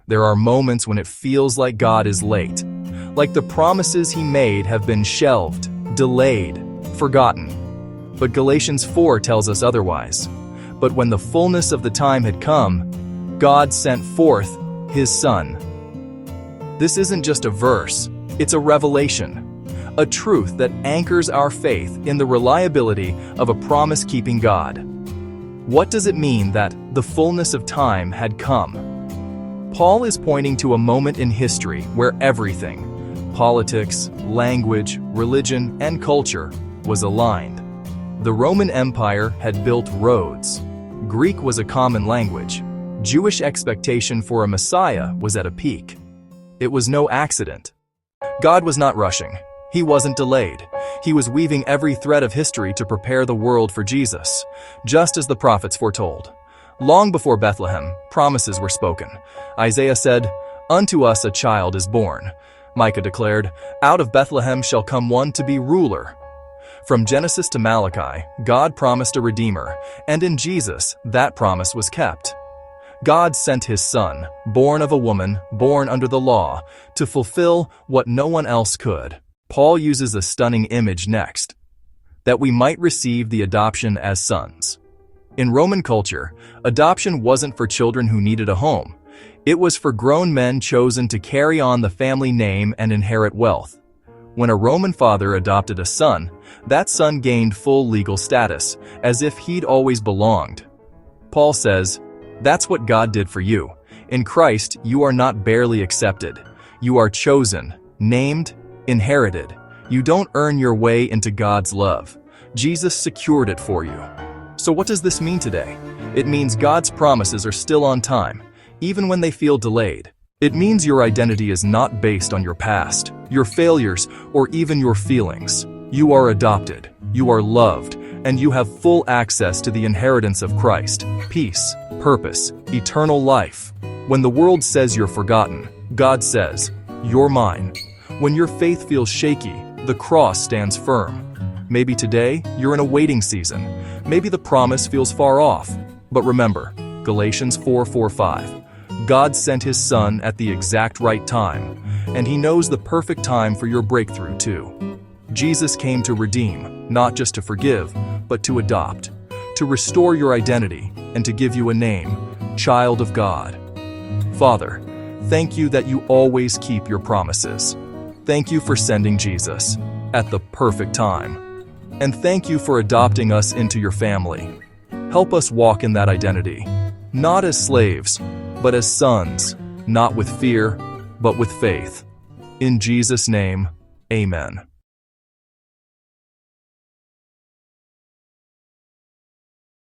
There are moments when it feels like God is late, like the promises He made have been shelved, delayed, forgotten. But Galatians 4 tells us otherwise. But when the fullness of the time had come, God sent forth His Son. This isn't just a verse, it's a revelation, a truth that anchors our faith in the reliability of a promise-keeping God. What does it mean that the fullness of time had come? Paul is pointing to a moment in history where everything, politics, language, religion, and culture, was aligned. The Roman Empire had built roads. Greek was a common language. Jewish expectation for a Messiah was at a peak. It was no accident. God was not rushing. He wasn't delayed. He was weaving every thread of history to prepare the world for Jesus, just as the prophets foretold. Long before Bethlehem, promises were spoken. Isaiah said, "Unto us a child is born." Micah declared, "Out of Bethlehem shall come one to be ruler." From Genesis to Malachi, God promised a Redeemer, and in Jesus, that promise was kept. God sent His Son, born of a woman, born under the law, to fulfill what no one else could. Paul uses a stunning image next, that we might receive the adoption as sons. In Roman culture, adoption wasn't for children who needed a home. It was for grown men chosen to carry on the family name and inherit wealth. When a Roman father adopted a son, that son gained full legal status, as if he'd always belonged. Paul says, "That's what God did for you. In Christ, you are not barely accepted. You are chosen, named, inherited. You don't earn your way into God's love. Jesus secured it for you." So what does this mean today? It means God's promises are still on time, even when they feel delayed. It means your identity is not based on your past, your failures, or even your feelings. You are adopted, you are loved, and you have full access to the inheritance of Christ, peace, purpose, eternal life. When the world says you're forgotten, God says, "You're mine." When your faith feels shaky, the cross stands firm. Maybe today, you're in a waiting season. Maybe the promise feels far off. But remember, Galatians 4:4-5. God sent His Son at the exact right time, and He knows the perfect time for your breakthrough too. Jesus came to redeem, not just to forgive, but to adopt, to restore your identity, and to give you a name, child of God. Father, thank you that you always keep your promises. Thank you for sending Jesus at the perfect time. And thank you for adopting us into your family. Help us walk in that identity, not as slaves, but as sons, not with fear, but with faith. In Jesus' name, amen.